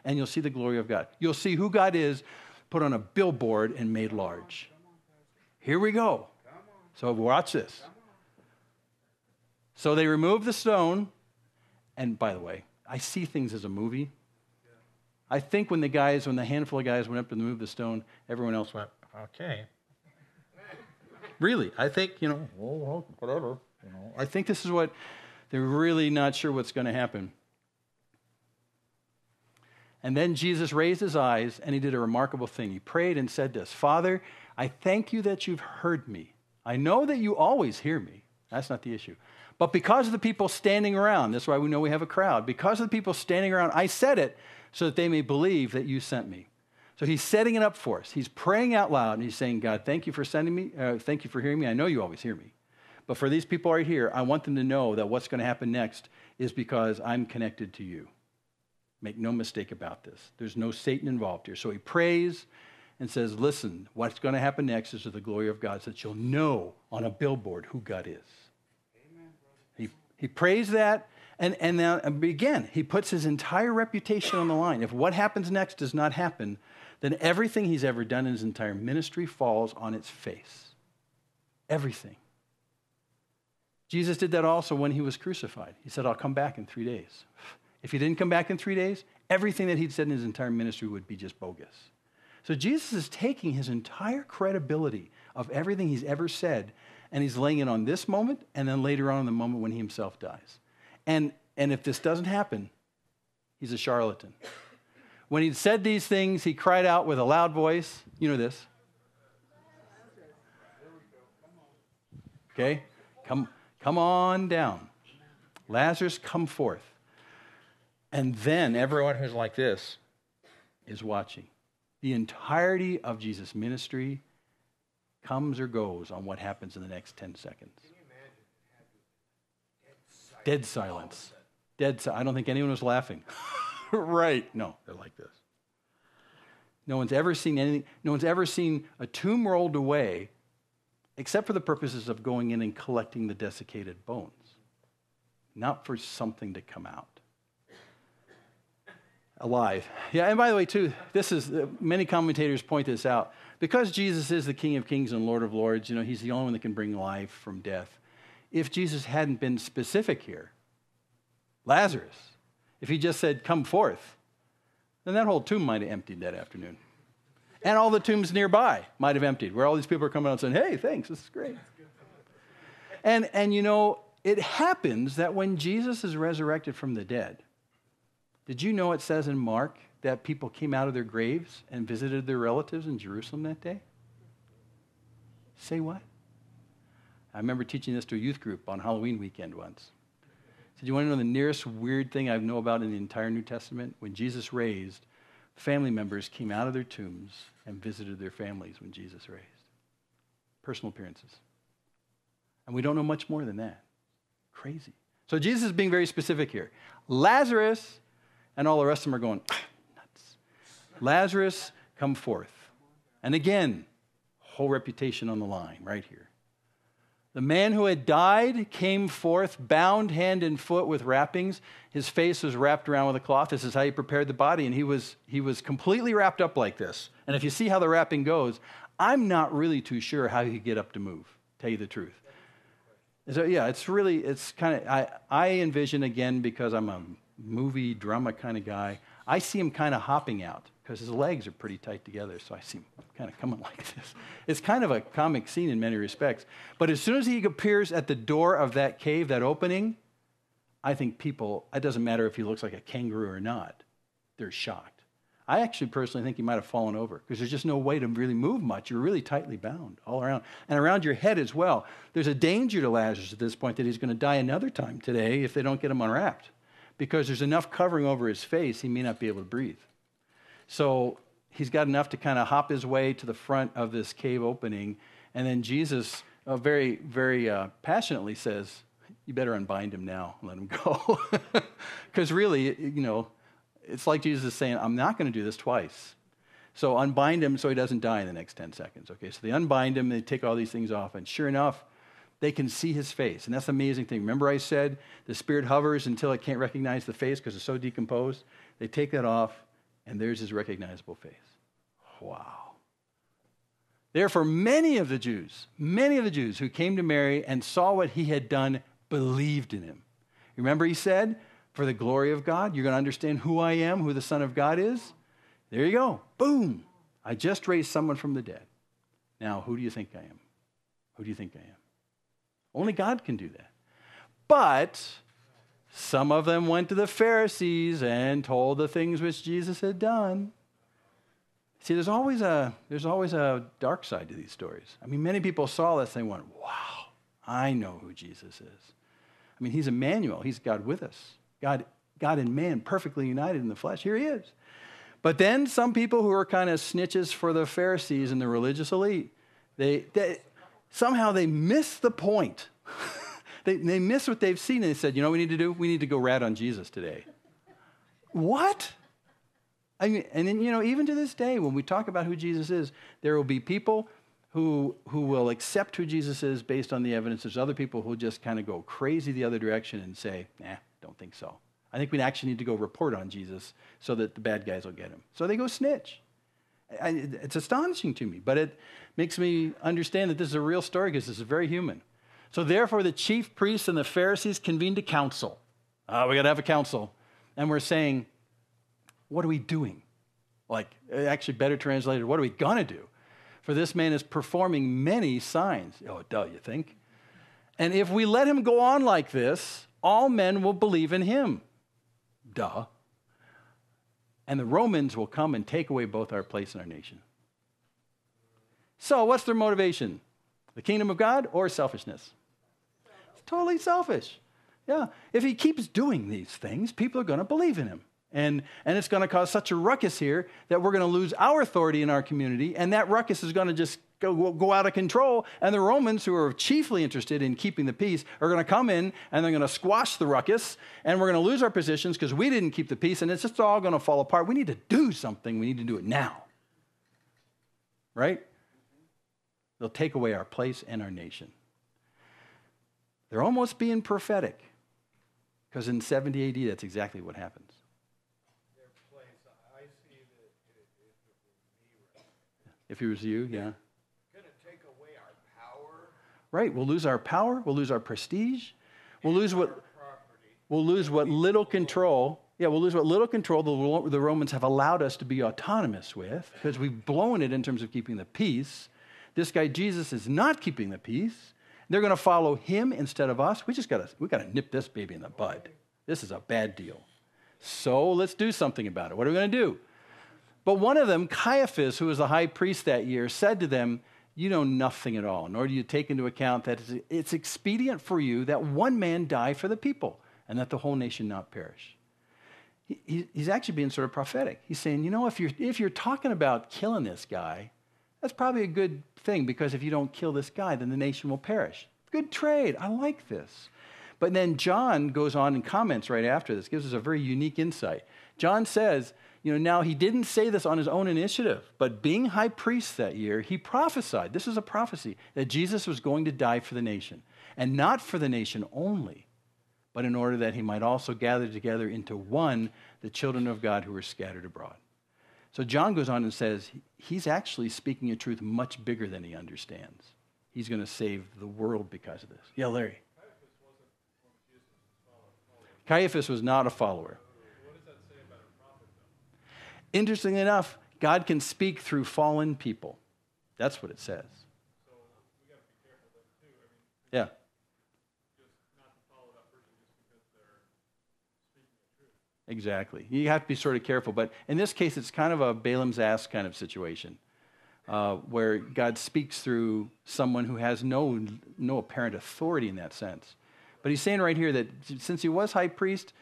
and you'll see the glory of God. You'll see who God is put on a billboard and made large. Here we go. So watch this. So they removed the stone. And by the way, I see things as a movie. I think when the handful of guys went up to move the stone, everyone else went, okay. Really, I think, whatever. I think this is what, they're really not sure what's going to happen. And then Jesus raised his eyes, and he did a remarkable thing. He prayed and said this, Father, I thank you that you've heard me. I know that you always hear me. That's not the issue. But because of the people standing around, that's why we know we have a crowd. Because of the people standing around, I said it so that they may believe that you sent me. So he's setting it up for us. He's praying out loud, and he's saying, God, thank you for sending me. Thank you for hearing me. I know you always hear me. But for these people right here, I want them to know that what's going to happen next is because I'm connected to you. Make no mistake about this. There's no Satan involved here. So he prays and says, listen, what's going to happen next is to the glory of God, so that you'll know on a billboard who God is. Amen, he prays that, and now again, he puts his entire reputation on the line. If what happens next does not happen, then everything he's ever done in his entire ministry falls on its face. Everything. Jesus did that also when he was crucified. He said, I'll come back in 3 days. If he didn't come back in 3 days, everything that he'd said in his entire ministry would be just bogus. So Jesus is taking his entire credibility of everything he's ever said, and he's laying it on this moment, and then later on in the moment when he himself dies. And if this doesn't happen, he's a charlatan. When he said these things, he cried out with a loud voice. You know this. Okay? Come on down. Lazarus, come forth. And then everyone who's like this is watching. The entirety of Jesus' ministry comes or goes on what happens in the next 10 seconds. Dead silence. I don't think anyone was laughing. Right. No, they're like this. No one's ever seen anything. No one's ever seen a tomb rolled away except for the purposes of going in and collecting the desiccated bones, not for something to come out. Alive. Yeah, and by the way, too, many commentators point this out. Because Jesus is the King of Kings and Lord of Lords, he's the only one that can bring life from death. If Jesus hadn't been specific here, Lazarus, if he just said, come forth, then that whole tomb might have emptied that afternoon. And all the tombs nearby might have emptied, where all these people are coming out and saying, hey, thanks, this is great. And it happens that when Jesus is resurrected from the dead, did you know it says in Mark that people came out of their graves and visited their relatives in Jerusalem that day? Say what? I remember teaching this to a youth group on Halloween weekend once. I said, you want to know the nearest weird thing I know about in the entire New Testament? When Jesus raised, family members came out of their tombs and visited their families when Jesus raised. Personal appearances. And we don't know much more than that. Crazy. So Jesus is being very specific here. Lazarus, and all the rest of them are going, nuts. Lazarus, come forth. And again, whole reputation on the line right here. The man who had died came forth, bound hand and foot with wrappings. His face was wrapped around with a cloth. This is how he prepared the body, and he was completely wrapped up like this. And if you see how the wrapping goes, I'm not really too sure how he could get up to move, tell you the truth. So yeah, it's kind of, I envision, again, because I'm a movie drama kind of guy, I see him kind of hopping out because his legs are pretty tight together, so I see him kind of coming like this. It's kind of a comic scene in many respects. But as soon as he appears at the door of that cave, that opening, I think people, it doesn't matter if he looks like a kangaroo or not, they're shocked. I actually personally think he might have fallen over because there's just no way to really move much. You're really tightly bound all around. And around your head as well. There's a danger to Lazarus at this point that he's going to die another time today if they don't get him unwrapped. Because there's enough covering over his face, he may not be able to breathe. So he's got enough to kind of hop his way to the front of this cave opening. And then Jesus very, very passionately says, you better unbind him now and let him go. Because really, it's like Jesus is saying, I'm not going to do this twice. So unbind him so he doesn't die in the next 10 seconds. Okay, so they unbind him, they take all these things off, and sure enough, they can see his face. And that's the amazing thing. Remember I said the spirit hovers until it can't recognize the face because it's so decomposed? They take that off, and there's his recognizable face. Wow. Therefore, many of the Jews who came to Mary and saw what he had done believed in him. Remember he said, for the glory of God, you're going to understand who I am, who the Son of God is. There you go. Boom. I just raised someone from the dead. Now, who do you think I am? Who do you think I am? Only God can do that. But some of them went to the Pharisees and told the things which Jesus had done. See, there's always a dark side to these stories. I mean, many people saw this and they went, wow, I know who Jesus is. I mean, he's Emmanuel. He's God with us. God and man perfectly united in the flesh. Here he is. But then some people who are kind of snitches for the Pharisees and the religious elite, somehow they miss the point. they miss what they've seen, and they said, you know what we need to do? We need to go rat on Jesus today. What? I mean, and then, even to this day, when we talk about who Jesus is, there will be people who will accept who Jesus is based on the evidence. There's other people who will just kind of go crazy the other direction and say, don't think so. I think we actually need to go report on Jesus so that the bad guys will get him. So they go snitch. It's astonishing to me, but it makes me understand that this is a real story because this is very human. So therefore, the chief priests and the Pharisees convened a council. We got to have a council. And we're saying, what are we doing? Like, actually better translated, what are we going to do? For this man is performing many signs. Oh, duh, you think? And if we let him go on like this, all men will believe in him. Duh. And the Romans will come and take away both our place and our nation. So what's their motivation? The kingdom of God or selfishness? It's totally selfish. Yeah. If he keeps doing these things, people are going to believe in him. And it's going to cause such a ruckus here that we're going to lose our authority in our community, and that ruckus is going to just go out of control, and the Romans, who are chiefly interested in keeping the peace, are going to come in, and they're going to squash the ruckus, and we're going to lose our positions because we didn't keep the peace, and it's just all going to fall apart. We need to do something. We need to do it now. Right? They'll take away our place and our nation. They're almost being prophetic, because in 70 AD, that's exactly what happens. If it was you, yeah. Going to take away our power. Right, we'll lose our power, we'll lose our prestige, we'll lose what little control. Yeah, we'll lose what little control the Romans have allowed us to be autonomous with, because we've blown it in terms of keeping the peace. This guy Jesus is not keeping the peace. They're going to follow him instead of us. We got to nip this baby in the bud. This is a bad deal. So let's do something about it. What are we going to do? But one of them, Caiaphas, who was the high priest that year, said to them, you know nothing at all, nor do you take into account that it's expedient for you that one man die for the people and that the whole nation not perish. He's actually being sort of prophetic. He's saying, if you're talking about killing this guy, that's probably a good thing, because if you don't kill this guy, then the nation will perish. Good trade. I like this. But then John goes on and comments right after this, gives us a very unique insight. John says, now he didn't say this on his own initiative, but being high priest that year, he prophesied, this is a prophecy, that Jesus was going to die for the nation. And not for the nation only, but in order that he might also gather together into one the children of God who were scattered abroad. So John goes on and says, he's actually speaking a truth much bigger than he understands. He's going to save the world because of this. Yeah, Larry. Caiaphas was not a follower. Interestingly enough, God can speak through fallen people. That's what it says. So we got to be careful then too. Yeah. Just not to follow that person just because they're speaking the truth. Exactly. You have to be sort of careful. But in this case, it's kind of a Balaam's ass kind of situation, where God speaks through someone who has no apparent authority in that sense. But he's saying right here that since he was high priest,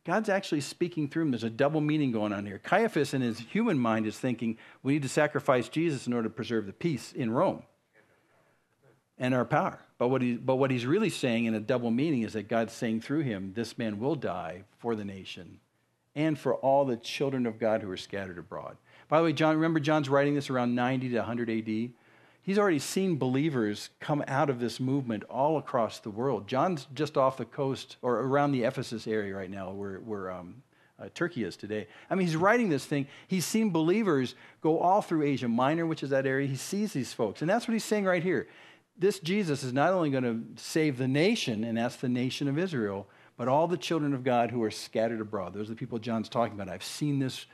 God's actually speaking through him. There's a double meaning going on here. Caiaphas in his human mind is thinking, we need to sacrifice Jesus in order to preserve the peace in Rome and our power. But what he's really saying in a double meaning is that God's saying through him, this man will die for the nation and for all the children of God who are scattered abroad. By the way, remember John's writing this around 90 to 100 AD? He's already seen believers come out of this movement all across the world. John's just off the coast or around the Ephesus area right now where Turkey is today. I mean, he's writing this thing. He's seen believers go all through Asia Minor, which is that area. He sees these folks. And that's what he's saying right here. This Jesus is not only going to save the nation, and that's the nation of Israel, but all the children of God who are scattered abroad. Those are the people John's talking about. I've seen this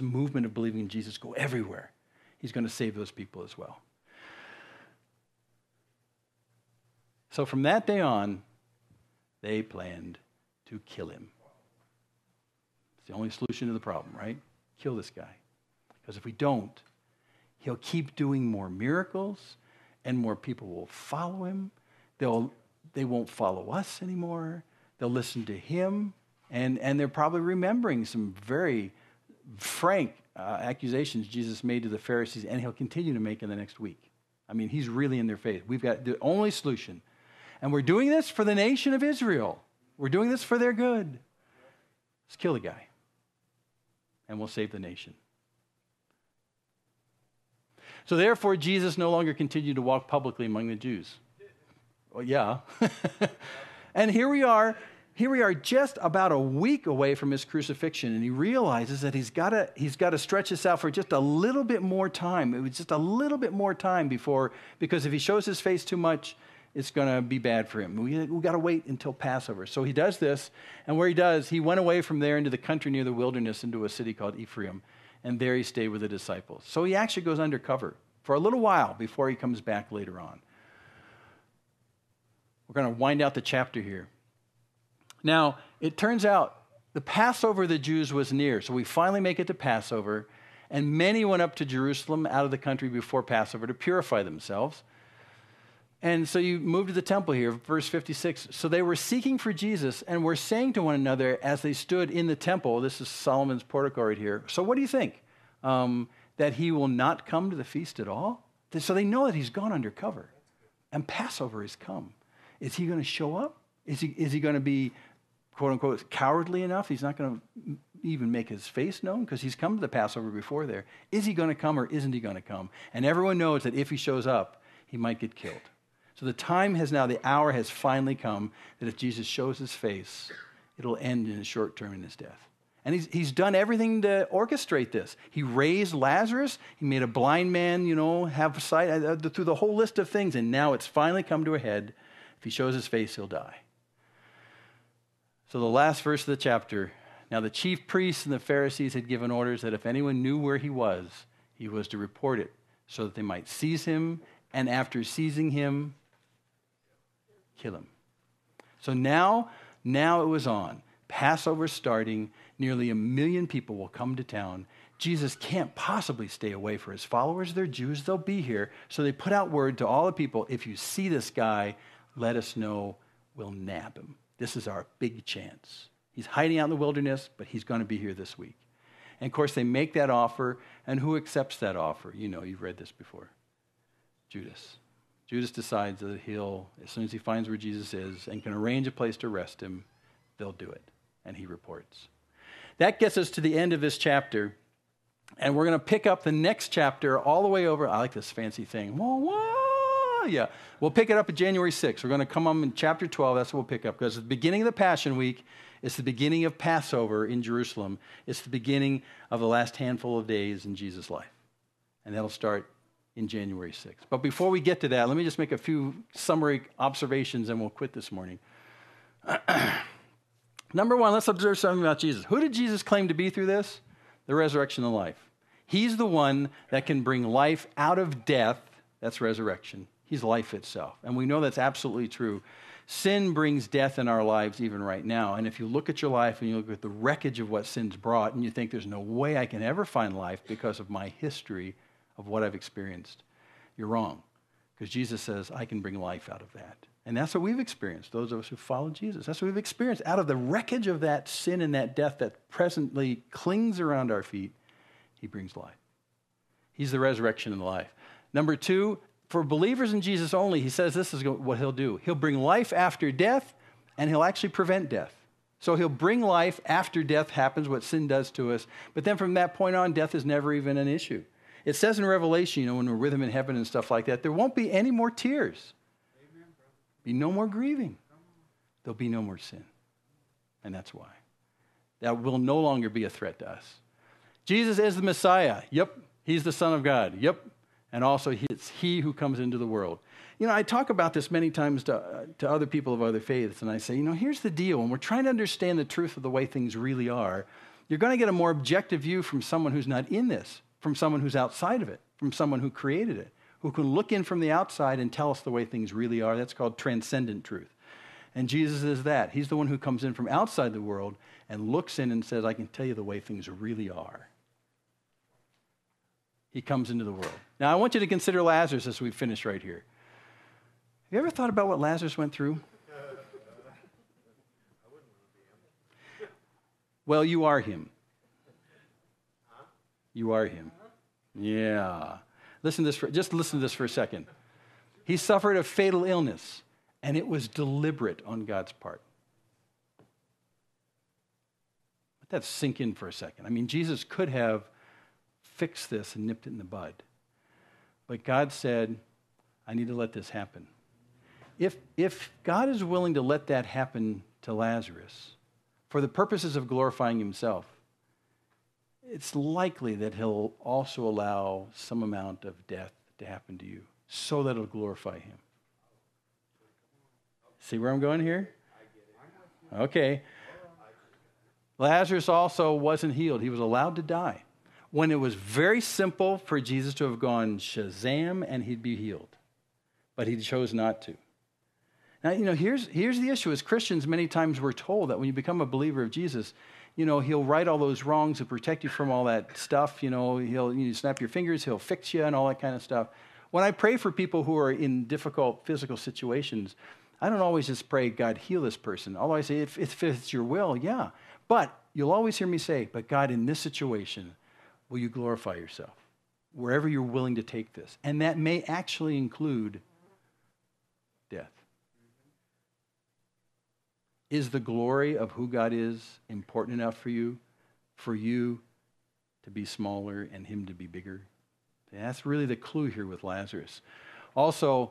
movement of believing in Jesus go everywhere. He's going to save those people as well. So from that day on, they planned to kill him. It's the only solution to the problem, right? Kill this guy. Because if we don't, he'll keep doing more miracles, and more people will follow him. They won't follow us anymore. They'll listen to him, and they're probably remembering some very frank accusations Jesus made to the Pharisees, and he'll continue to make in the next week. I mean, he's really in their face. We've got the only solution. And we're doing this for the nation of Israel. We're doing this for their good. Let's kill the guy, and we'll save the nation. So therefore, Jesus no longer continued to walk publicly among the Jews. Well, yeah. And here we are just about a week away from his crucifixion, and he realizes that he's got to stretch this out for just a little bit more time. It was just a little bit more time because if he shows his face too much, it's going to be bad for him. We got to wait until Passover. So he does this, and where he does, he went away from there into the country near the wilderness into a city called Ephraim, and there he stayed with the disciples. So he actually goes undercover for a little while before he comes back later on. We're going to wind out the chapter here. Now, it turns out the Passover of the Jews was near, so we finally make it to Passover, and many went up to Jerusalem out of the country before Passover to purify themselves. And so you move to the temple here, verse 56. So they were seeking for Jesus and were saying to one another as they stood in the temple, this is Solomon's portico right here, so what do you think? That he will not come to the feast at all? So they know that he's gone undercover, and Passover has come. Is he going to show up? Is he going to be, quote unquote, cowardly enough? He's not going to even make his face known because he's come to the Passover before there. Is he going to come or isn't he going to come? And everyone knows that if he shows up, he might get killed. So the hour has finally come that if Jesus shows his face, it'll end in a short term in his death. And he's done everything to orchestrate this. He raised Lazarus. He made a blind man, have sight through the whole list of things. And now it's finally come to a head. If he shows his face, he'll die. So the last verse of the chapter. Now the chief priests and the Pharisees had given orders that if anyone knew where he was to report it so that they might seize him. And after seizing him, kill him. So now it was on. Passover starting. Nearly 1 million people will come to town. Jesus can't possibly stay away for his followers. They're Jews. They'll be here. So they put out word to all the people, if you see this guy, let us know. We'll nab him. This is our big chance. He's hiding out in the wilderness, but he's going to be here this week. And of course, they make that offer. And who accepts that offer? You've read this before. Judas. Judas decides that he'll, as soon as he finds where Jesus is and can arrange a place to arrest him, they'll do it. And he reports. That gets us to the end of this chapter. And we're going to pick up the next chapter all the way over. I like this fancy thing. Yeah. We'll pick it up at January 6th. We're going to come on in chapter 12. That's what we'll pick up. Because at the beginning of the Passion Week, it's the beginning of Passover in Jerusalem. It's the beginning of the last handful of days in Jesus' life. And that'll start in January 6th. But before we get to that, let me just make a few summary observations and we'll quit this morning. Number one, let's observe something about Jesus. Who did Jesus claim to be through this? The resurrection and life. He's the one that can bring life out of death. That's resurrection. He's life itself. And we know that's absolutely true. Sin brings death in our lives even right now. And if you look at your life and you look at the wreckage of what sin's brought and you think there's no way I can ever find life because of my history of what I've experienced, you're wrong. Because Jesus says, I can bring life out of that. And that's what we've experienced, those of us who follow Jesus. That's what we've experienced. Out of the wreckage of that sin and that death that presently clings around our feet, he brings life. He's the resurrection and the life. Number two, for believers in Jesus only, he says this is what he'll do. He'll bring life after death, and he'll actually prevent death. So he'll bring life after death happens, what sin does to us. But then from that point on, death is never even an issue. It says in Revelation, when we're with him in heaven and stuff like that, there won't be any more tears. Be no more grieving. There'll be no more sin. And that's why. That will no longer be a threat to us. Jesus is the Messiah. Yep. He's the Son of God. Yep. And also it's he who comes into the world. I talk about this many times to other people of other faiths, and I say, here's the deal. When we're trying to understand the truth of the way things really are, you're going to get a more objective view from someone who's not in this, from someone who's outside of it, from someone who created it, who can look in from the outside and tell us the way things really are. That's called transcendent truth. And Jesus is that. He's the one who comes in from outside the world and looks in and says, I can tell you the way things really are. He comes into the world. Now, I want you to consider Lazarus as we finish right here. Have you ever thought about what Lazarus went through? Well, you are him. You are him. Yeah. Just listen to this for a second. He suffered a fatal illness, and it was deliberate on God's part. Let that sink in for a second. Jesus could have fixed this and nipped it in the bud. But God said, I need to let this happen. If God is willing to let that happen to Lazarus for the purposes of glorifying himself, it's likely that he'll also allow some amount of death to happen to you so that it'll glorify him. See where I'm going here? Okay. Lazarus also wasn't healed. He was allowed to die when it was very simple for Jesus to have gone Shazam and he'd be healed. But he chose not to. Now, here's the issue. As Christians, many times we're told that when you become a believer of Jesus, he'll right all those wrongs and protect you from all that stuff. He'll snap your fingers, he'll fix you and all that kind of stuff. When I pray for people who are in difficult physical situations, I don't always just pray, God, heal this person. Although I say, if it's your will, yeah. But you'll always hear me say, but God, in this situation, will you glorify yourself? Wherever you're willing to take this. And that may actually include death. Is the glory of who God is important enough for you to be smaller and him to be bigger? And that's really the clue here with Lazarus. Also,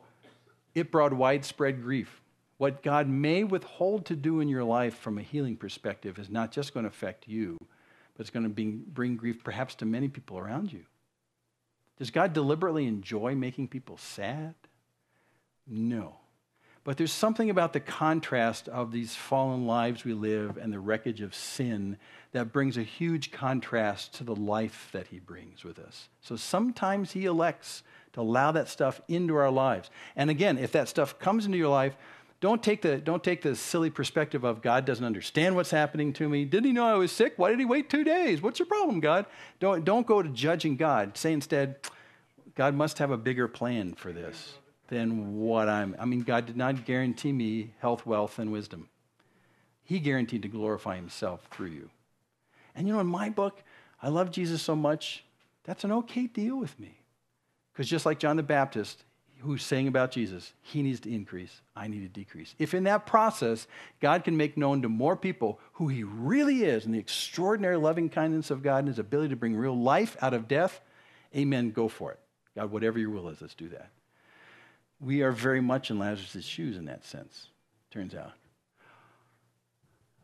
it brought widespread grief. What God may withhold to do in your life from a healing perspective is not just going to affect you, but it's going to bring grief perhaps to many people around you. Does God deliberately enjoy making people sad? No. But there's something about the contrast of these fallen lives we live and the wreckage of sin that brings a huge contrast to the life that he brings with us. So sometimes he elects to allow that stuff into our lives. And again, if that stuff comes into your life, don't take the silly perspective of God doesn't understand what's happening to me. Didn't he know I was sick? Why did he wait 2 days? What's your problem, God? Don't go to judging God. Say instead, God must have a bigger plan for this than what God did not guarantee me health, wealth, and wisdom. He guaranteed to glorify himself through you. And in my book, I love Jesus so much, that's an okay deal with me. Because just like John the Baptist, who's saying about Jesus, he needs to increase, I need to decrease. If in that process, God can make known to more people who he really is and the extraordinary loving kindness of God and his ability to bring real life out of death, amen, go for it. God, whatever your will is, let's do that. We are very much in Lazarus' shoes in that sense, turns out.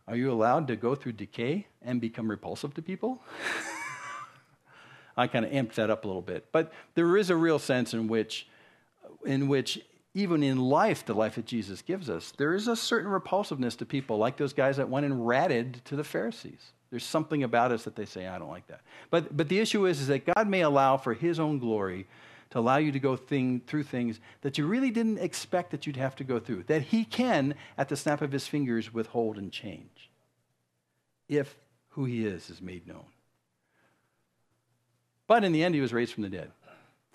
Are you allowed to go through decay and become repulsive to people? I kind of amped that up a little bit. But there is a real sense in which even in life, the life that Jesus gives us, there is a certain repulsiveness to people, like those guys that went and ratted to the Pharisees. There's something about us that they say, I don't like that. But the issue is that God may allow for his own glory to allow you to go through things that you really didn't expect that you'd have to go through, that he can, at the snap of his fingers, withhold and change, if who he is made known. But in the end, he was raised from the dead.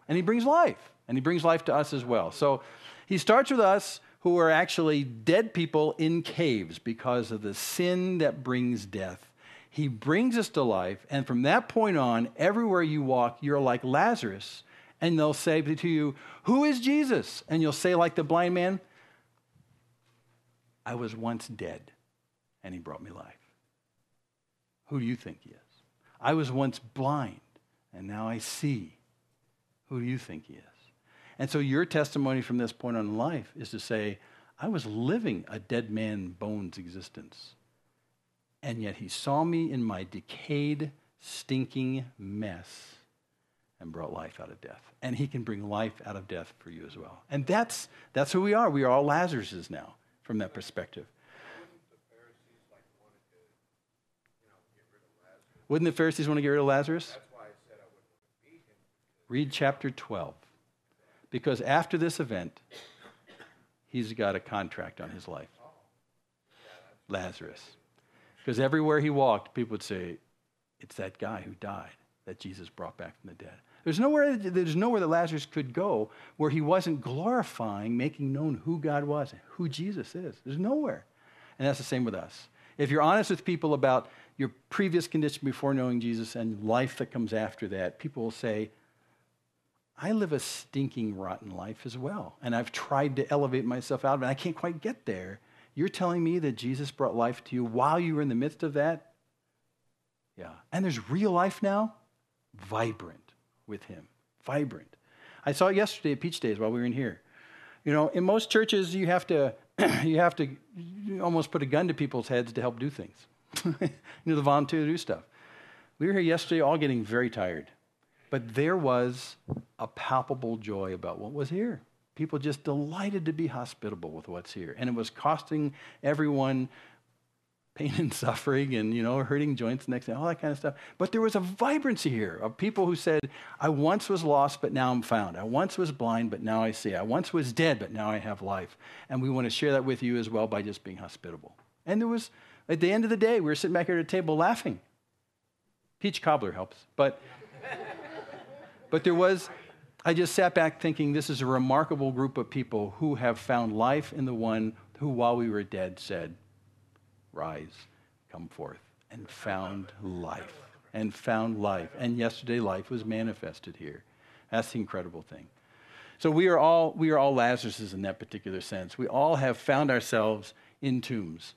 And he brings life. And he brings life to us as well. So he starts with us who are actually dead people in caves because of the sin that brings death. He brings us to life, and from that point on, everywhere you walk, you're like Lazarus, and they'll say to you, "Who is Jesus?" And you'll say like the blind man, "I was once dead, and he brought me life." Who do you think he is? "I was once blind, and now I see." Who do you think he is? And so your testimony from this point on in life is to say, I was living a dead man bones existence. And yet he saw me in my decayed, stinking mess and brought life out of death. And he can bring life out of death for you as well. And that's who we are. We are all Lazaruses now from that perspective. Wouldn't the Pharisees want to get rid of Lazarus? That's why I said I wouldn't want to beat him. Read chapter 12. Because after this event, he's got a contract on his life. Lazarus. Because everywhere he walked, people would say, it's that guy who died that Jesus brought back from the dead. There's nowhere that Lazarus could go where he wasn't glorifying, making known who God was, who Jesus is. There's nowhere. And that's the same with us. If you're honest with people about your previous condition before knowing Jesus and life that comes after that, people will say, I live a stinking, rotten life as well. And I've tried to elevate myself out of it. I can't quite get there. You're telling me that Jesus brought life to you while you were in the midst of that? Yeah. And there's real life now? Vibrant with him. Vibrant. I saw it yesterday at Peach Days while we were in here. You know, in most churches, you have to almost put a gun to people's heads to help do things. The volunteer to do stuff. We were here yesterday all getting very tired. But there was a palpable joy about what was here. People just delighted to be hospitable with what's here. And it was costing everyone pain and suffering and, hurting joints the next day, all that kind of stuff. But there was a vibrancy here of people who said, I once was lost, but now I'm found. I once was blind, but now I see. I once was dead, but now I have life. And we want to share that with you as well by just being hospitable. And there was, at the end of the day, we were sitting back here at a table laughing. Peach cobbler helps, but there was, I just sat back thinking this is a remarkable group of people who have found life in the one who, while we were dead, said, rise, come forth, and found life. And yesterday life was manifested here. That's the incredible thing. So we are all Lazaruses in that particular sense. We all have found ourselves in tombs.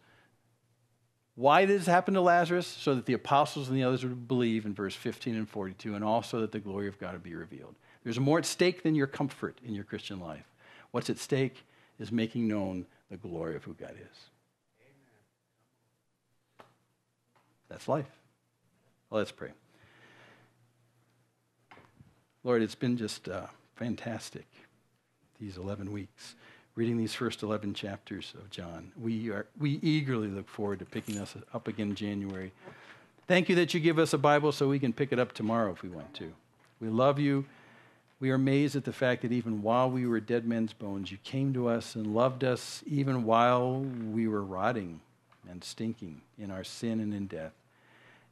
Why did this happen to Lazarus? So that the apostles and the others would believe in verse 15 and 42, and also that the glory of God would be revealed. There's more at stake than your comfort in your Christian life. What's at stake is making known the glory of who God is. Amen. That's life. Well, let's pray. Lord, it's been just fantastic, these 11 weeks. Reading these first 11 chapters of John. We eagerly look forward to picking us up again in January. Thank you that you give us a Bible so we can pick it up tomorrow if we want to. We love you. We are amazed at the fact that even while we were dead men's bones, you came to us and loved us even while we were rotting and stinking in our sin and in death.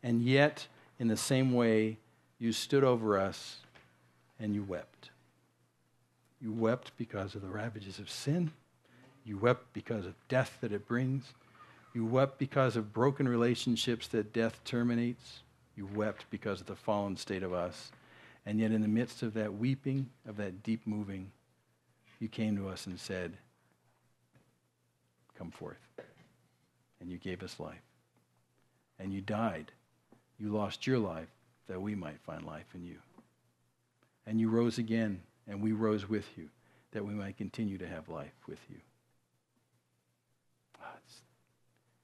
And yet, in the same way, you stood over us and you wept. You wept because of the ravages of sin. You wept because of death that it brings. You wept because of broken relationships that death terminates. You wept because of the fallen state of us. And yet in the midst of that weeping, of that deep moving, you came to us and said, come forth. And you gave us life. And you died. You lost your life that we might find life in you. And you rose again. And we rose with you, that we might continue to have life with you.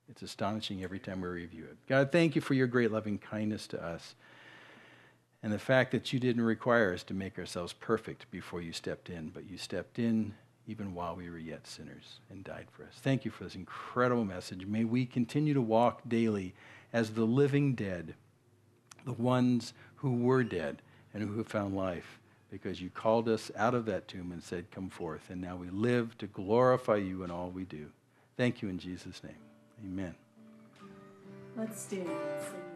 It's astonishing every time we review it. God, thank you for your great loving kindness to us, and the fact that you didn't require us to make ourselves perfect before you stepped in, but you stepped in even while we were yet sinners and died for us. Thank you for this incredible message. May we continue to walk daily as the living dead, the ones who were dead and who have found life, because you called us out of that tomb and said, come forth. And now we live to glorify you in all we do. Thank you in Jesus' name. Amen. Let's stand and sing.